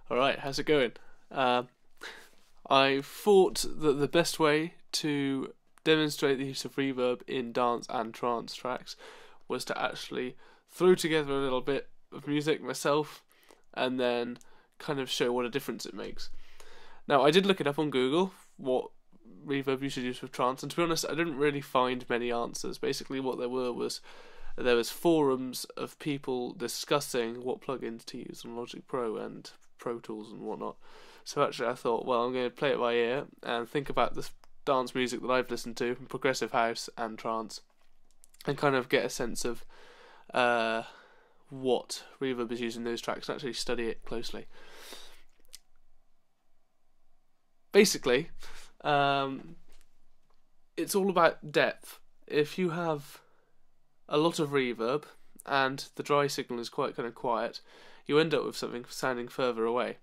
Alright, how's it going? I thought that the best way to demonstrate the use of reverb in dance and trance tracks was to actually throw together a little bit of music myself and then kind of show what a difference it makes. Now, I did look it up on Google, what reverb you should use with trance, and to be honest, I didn't really find many answers. Basically what there was forums of people discussing what plugins to use on Logic Pro and Pro Tools and whatnot. So actually I thought, well, I'm going to play it by ear and think about the dance music that I've listened to from progressive house and trance and kind of get a sense of what reverb is used in those tracks and actually study it closely. Basically, it's all about depth. If you have a lot of reverb and the dry signal is quite kind of quiet, you end up with something sounding further away,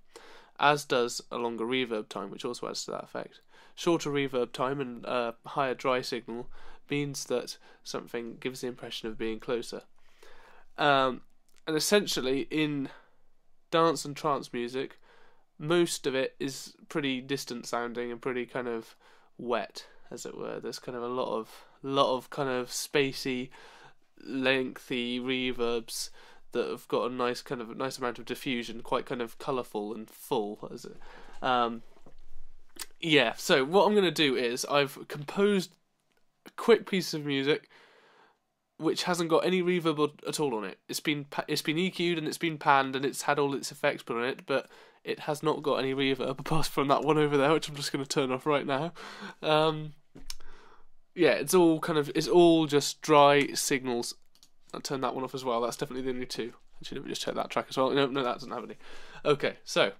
as does a longer reverb time, which also adds to that effect. Shorter reverb time and higher dry signal means that something gives the impression of being closer. And essentially in dance and trance music, most of it is pretty distant sounding and pretty kind of wet, as it were. There's kind of a lot of kind of spacey, lengthy reverbs that have got a nice amount of diffusion, quite kind of colourful and full, as it. Yeah. So what I'm going to do is I've composed a quick piece of music which hasn't got any reverb at all on it. It's been EQ'd and it's been panned and it's had all its effects put on it, but it has not got any reverb apart from that one over there, which I'm just going to turn off right now. Yeah, it's all just dry signals. I'll turn that one off as well. That's definitely the only two. Actually, let me just check that track as well. No, that doesn't have any. Okay, so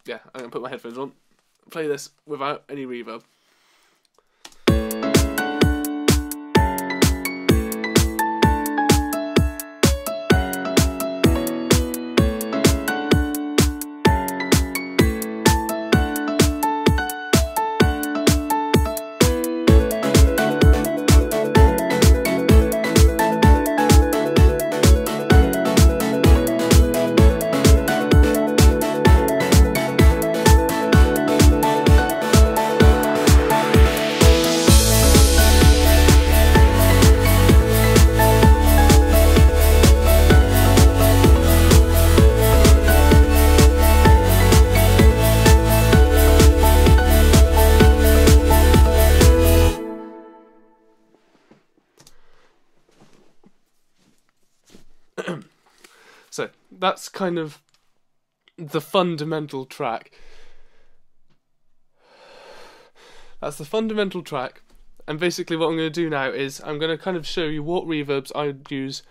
yeah, I'm gonna put my headphones on. Play this without any reverb. So that's kind of the fundamental track. That's the fundamental track, and basically what I'm going to do now is I'm going to kind of show you what reverbs I would use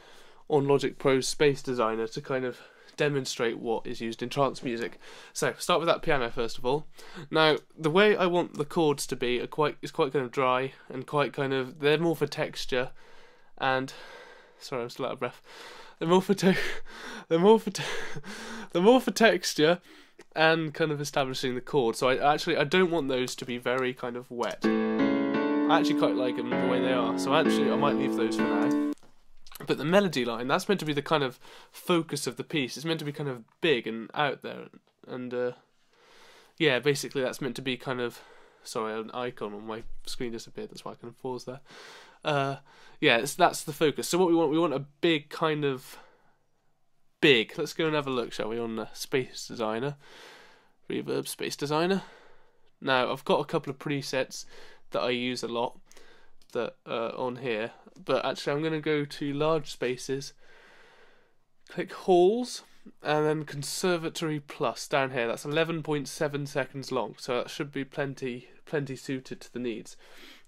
on Logic Pro's Space Designer to kind of demonstrate what is used in trance music. So start with that piano first of all. Now the way I want the chords to be is quite kind of dry and quite kind of, they're more for texture and, sorry, I'm still out of breath. They're more for texture and kind of establishing the chord. So I don't want those to be very kind of wet. I actually quite like them the way they are. So actually I might leave those for now. But the melody line, that's meant to be the kind of focus of the piece. It's meant to be kind of big and out there. And yeah, basically that's meant to be kind of, sorry, an icon on my screen disappeared. That's why I kind of paused there. Yeah, that's the focus. So what we want a big kind of big. Let's go and have a look, shall we, on Space Designer, Reverb Space Designer. Now I've got a couple of presets that I use a lot that on here, but actually I'm going to go to large spaces, click halls, and then Conservatory Plus down here. That's 11.7 seconds long, so that should be plenty suited to the needs.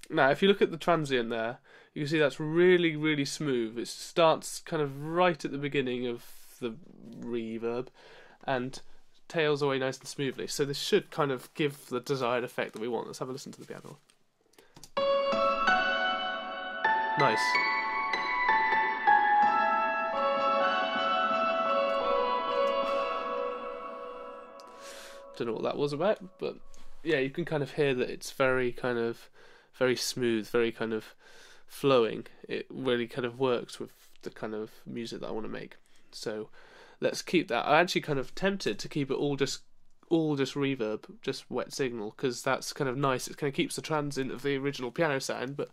Now, if you look at the transient there, you can see that's really, really smooth. It starts kind of right at the beginning of the reverb and tails away nice and smoothly. So this should kind of give the desired effect that we want. Let's have a listen to the piano. Nice. Don't know what that was about, but yeah, you can kind of hear that it's very smooth, very kind of flowing. It really kind of works with the kind of music that I want to make. So let's keep that. I'm actually kind of tempted to keep it all just all just reverb, just wet signal, because that's kind of nice. It kind of keeps the transient of the original piano sound, but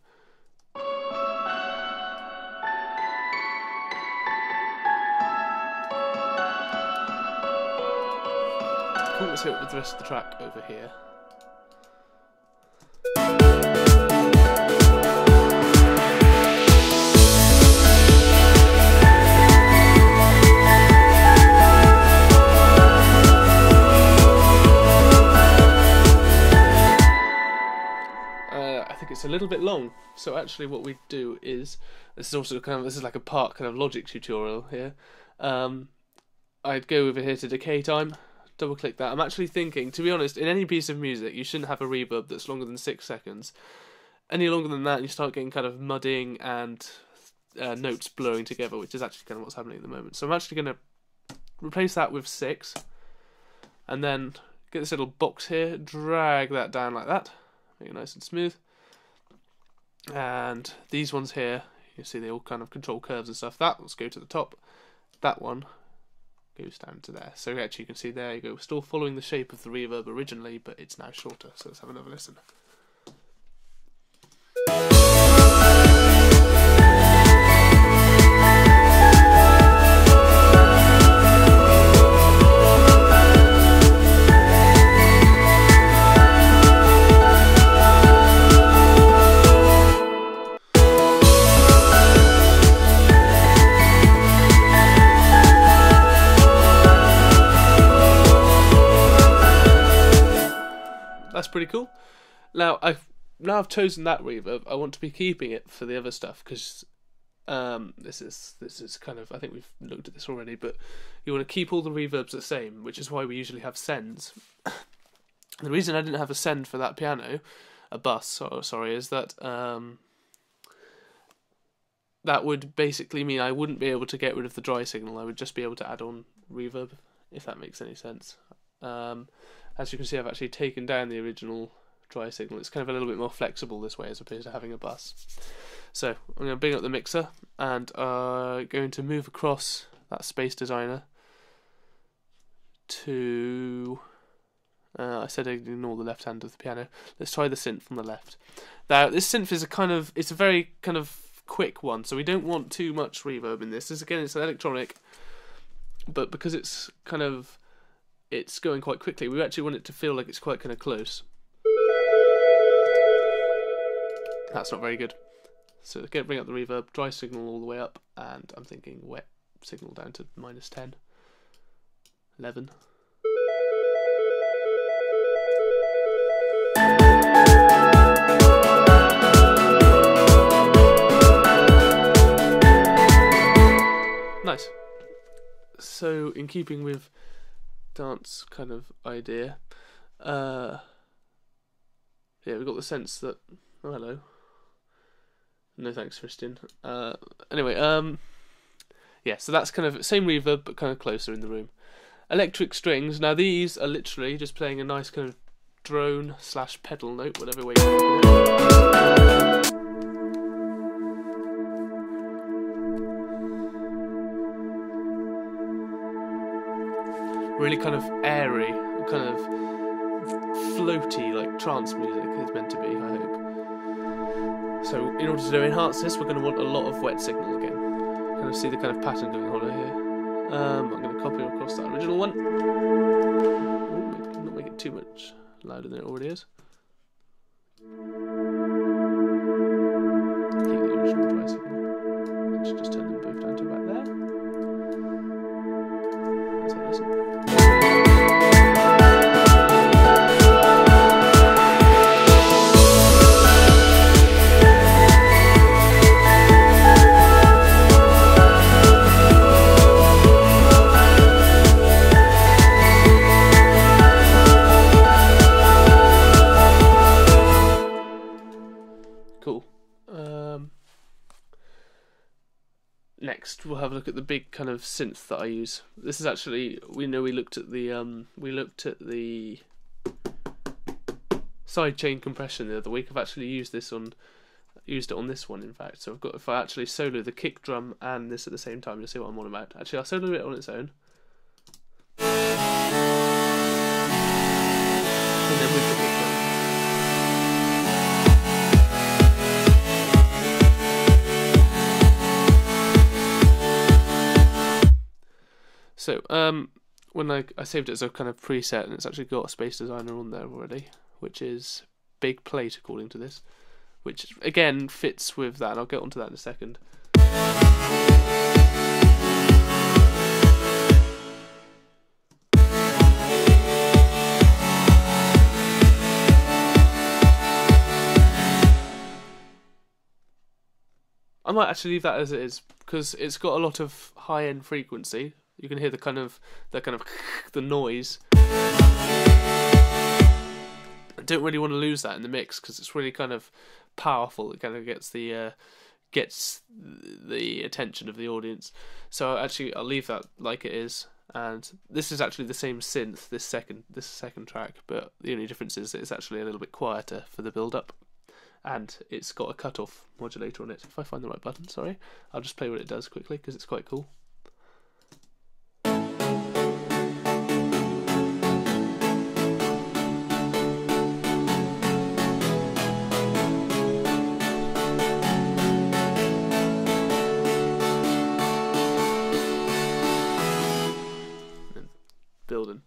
cool. Let's hit with the rest of the track over here. I think it's a little bit long, so actually what we do is, this is like a part kind of Logic tutorial here. I'd go over here to Decay Time, double click that. I'm actually thinking, to be honest, in any piece of music you shouldn't have a reverb that's longer than 6 seconds. Any longer than that you start getting kind of muddying and notes blurring together, which is actually kind of what's happening at the moment. So I'm actually going to replace that with 6, and then get this little box here, drag that down like that, make it nice and smooth. And these ones here, you see they all kind of control curves and stuff. That let's go to the top. That one goes down to there. So actually you can see there you go. We're still following the shape of the reverb originally, but it's now shorter. So let's have another listen. That's pretty cool. Now I've chosen that reverb. I want to be keeping it for the other stuff, because this is kind of, I think we've looked at this already, but you want to keep all the reverbs the same, which is why we usually have sends. The reason I didn't have a send for that piano, a bus, sorry, is that that would basically mean I wouldn't be able to get rid of the dry signal. I would just be able to add on reverb, if that makes any sense. As you can see, I've actually taken down the original dry signal. It's kind of a little bit more flexible this way as opposed to having a bus. So I'm going to bring up the mixer and going to move across that Space Designer to... I said ignore the left hand of the piano. Let's try the synth from the left. Now this synth is it's a very kind of quick one, so we don't want too much reverb in this. Again, it's an electronic, but because it's going quite quickly, we actually want it to feel like it's quite kind of close. That's not very good. So again, bring up the reverb, dry signal all the way up, and I'm thinking wet signal down to -10, 11. Nice. So in keeping with dance kind of idea, yeah, we got the sense that, oh hello, no thanks Christian, anyway, yeah, so that's kind of same reverb but kind of closer in the room. Electric strings, now these are literally just playing a nice kind of drone / pedal note, whatever way you want to do it. Really kind of airy, kind of floaty, like trance music is meant to be, I hope. So in order to enhance this, we're going to want a lot of wet signal again. Kind of see the kind of pattern going on here. I'm going to copy across that original one. Not make it too much louder than it already is. Keep the original dry signal. Let's just turn them both down to about there. Let's have a listen. Next, we'll have a look at the big kind of synth that I use. This is actually, we looked at the sidechain compression the other week. I've actually used it on this one, in fact. So if I actually solo the kick drum and this at the same time, you'll see what I'm on about. Actually, I'll solo it on its own. So when I saved it as a kind of preset, and it's actually got a Space Designer on there already, which is Big Plate according to this, which again fits with that, and I'll get onto that in a second. I might actually leave that as it is, because it's got a lot of high-end frequency. You can hear the kind of the noise. I don't really want to lose that in the mix because it's really kind of powerful. It kind of gets the attention of the audience. So actually, I'll leave that like it is. And this is actually the same synth, this second track, but the only difference is that it's actually a little bit quieter for the build-up. And it's got a cut-off modulator on it. If I find the right button, sorry. I'll just play what it does quickly, because it's quite cool. And building.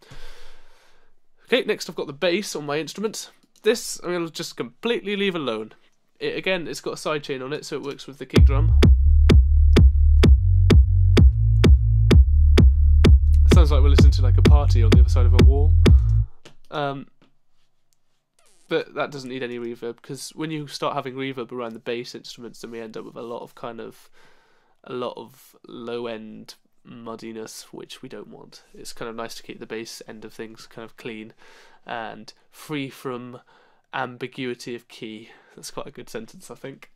Okay, next I've got the bass on my instrument. This I'm going to just completely leave alone. It's got a sidechain on it, so it works with the kick drum. Sounds like we're listening to like a party on the other side of a wall. But that doesn't need any reverb, because when you start having reverb around the bass instruments, then we end up with a lot of low-end muddiness, which we don't want. It's kind of nice to keep the bass end of things kind of clean and free from ambiguity of key. That's quite a good sentence, I think.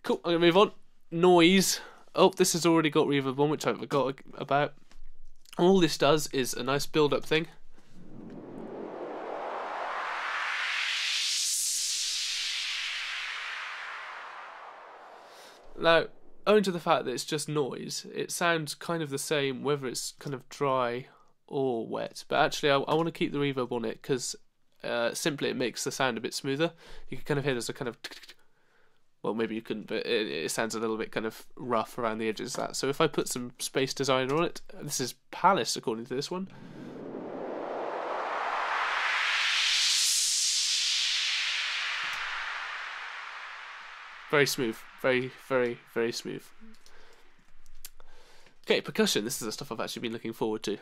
Cool, I'm going to move on. Noise. Oh, this has already got reverb on, which I forgot about. All this does is a nice build-up thing. Now, owing to the fact that it's just noise, it sounds kind of the same whether it's kind of dry or wet. But actually, I want to keep the reverb on it because simply it makes the sound a bit smoother. You can kind of hear there's a kind of... Well, maybe you couldn't, but it sounds a little bit kind of rough around the edges of that. So if I put some Space Designer on it, this is Palace according to this one. Very smooth. Very, very, very smooth. Okay, percussion. This is the stuff I've actually been looking forward to.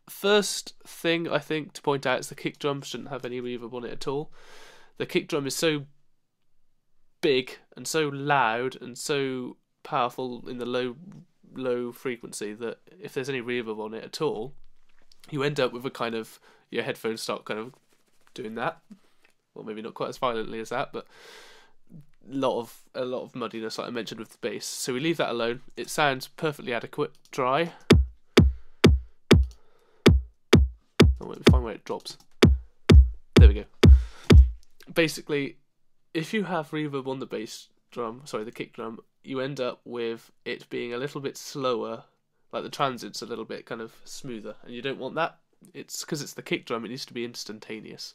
First thing I think to point out is the kick drum shouldn't have any reverb on it at all. The kick drum is so big and so loud and so powerful in the low frequency that if there's any reverb on it at all, you end up with a kind of, your headphones start kind of doing that. Well, maybe not quite as violently as that, but a lot of muddiness, like I mentioned with the bass. So we leave that alone. It sounds perfectly adequate. Dry. Oh, let me find where it drops. There we go. Basically, if you have reverb on the bass drum, sorry, the kick drum, you end up with it being a little bit slower, like the transit's a little bit kind of smoother, and you don't want that. It's because it's the kick drum, it needs to be instantaneous.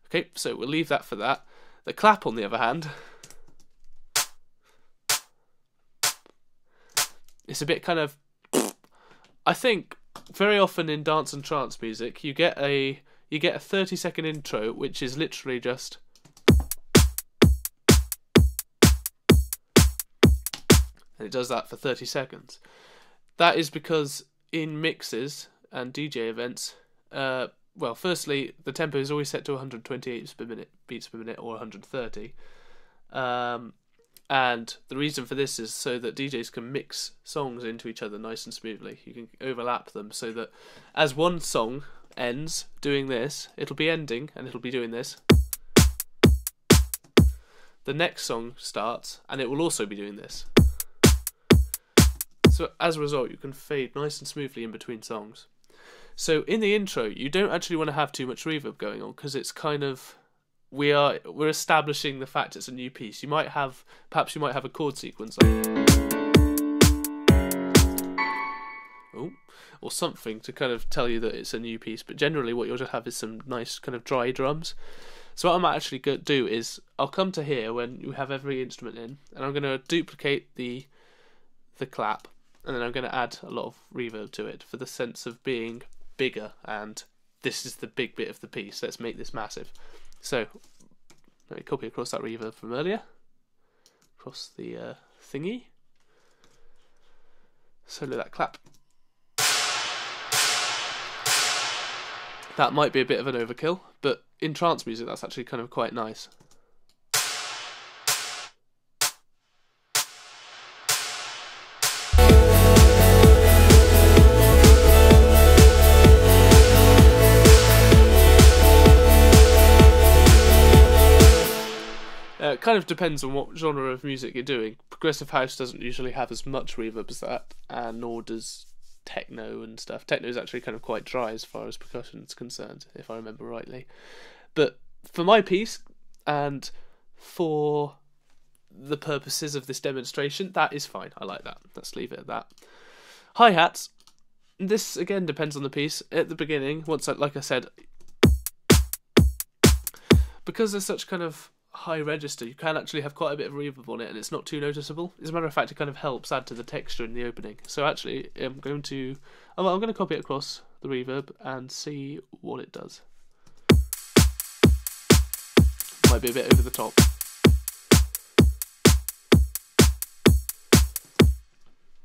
Okay, so we'll leave that for that. The clap, on the other hand, it's a bit kind of... I think very often in dance and trance music, you get a 30-second intro, which is literally just... and it does that for 30 seconds. That is because in mixes and DJ events, well, firstly, the tempo is always set to 128 beats per minute, or 130. And the reason for this is so that DJs can mix songs into each other nice and smoothly. You can overlap them so that as one song ends doing this, it'll be ending and it'll be doing this. The next song starts and it will also be doing this. So as a result, you can fade nice and smoothly in between songs. So in the intro, you don't actually want to have too much reverb going on because it's kind of... We're establishing the fact it's a new piece. Perhaps you might have a chord sequence like, or something to kind of tell you that it's a new piece. But generally, what you'll just have is some nice kind of dry drums. So what I might actually do is I'll come to here when you have every instrument in, and I'm going to duplicate the clap, and then I'm going to add a lot of reverb to it for the sense of being bigger, and this is the big bit of the piece. Let's make this massive. So let me copy across that reverb from earlier, across the thingy. So let that clap. That might be a bit of an overkill, but in trance music that's actually kind of quite nice. It kind of depends on what genre of music you're doing. Progressive house doesn't usually have as much reverb as that, and nor does techno and stuff. Techno is actually kind of quite dry as far as percussion is concerned, if I remember rightly. But for my piece, and for the purposes of this demonstration, that is fine. I like that. Let's leave it at that. Hi-hats. This, again, depends on the piece. At the beginning, like I said, because there's such kind of high register, you can actually have quite a bit of reverb on it, and it's not too noticeable. As a matter of fact, it kind of helps add to the texture in the opening. So actually, I'm going to copy it across the reverb and see what it does. Might be a bit over the top.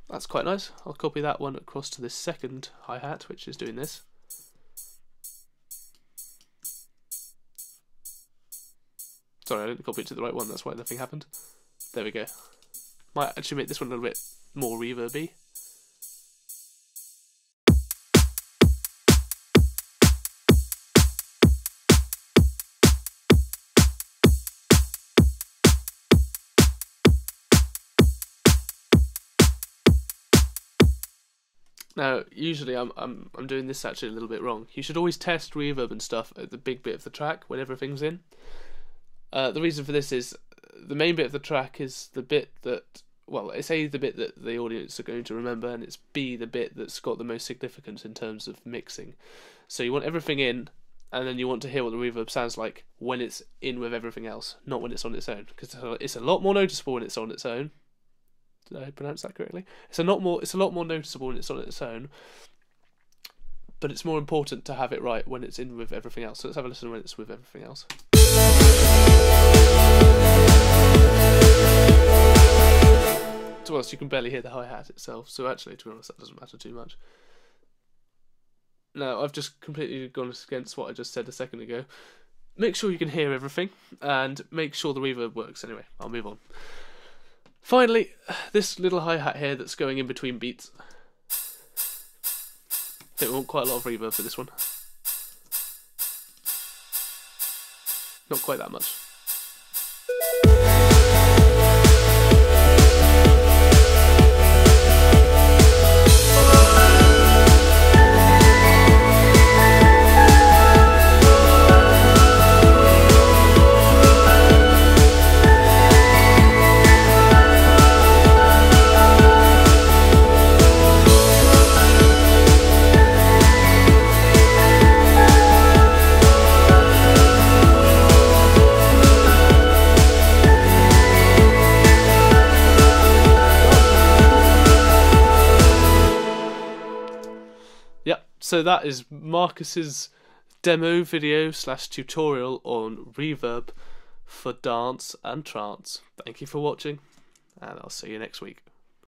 That's quite nice. I'll copy that one across to this second hi-hat, which is doing this. Sorry, I didn't copy it to the right one, that's why nothing happened. There we go. Might actually make this one a little bit more reverby. Now, usually I'm doing this actually a little bit wrong. You should always test reverb and stuff at the big bit of the track when everything's in. The reason for this is the main bit of the track is the bit that, well, it's A, the bit that the audience are going to remember, and it's B, the bit that's got the most significance in terms of mixing. So you want everything in, and then you want to hear what the reverb sounds like when it's in with everything else, not when it's on its own, because it's a lot more noticeable when it's on its own. Did I pronounce that correctly? It's a lot more noticeable when it's on its own, but it's more important to have it right when it's in with everything else. So let's have a listen when it's with everything else. To us, you can barely hear the hi-hat itself, so actually, to be honest, that doesn't matter too much. Now, I've just completely gone against what I just said a second ago. Make sure you can hear everything, and make sure the reverb works. Anyway, I'll move on. Finally, this little hi-hat here that's going in between beats. I think we want quite a lot of reverb for this one. Not quite that much. So that is Marcus's demo video / tutorial on reverb for dance and trance. Thank you for watching, and I'll see you next week.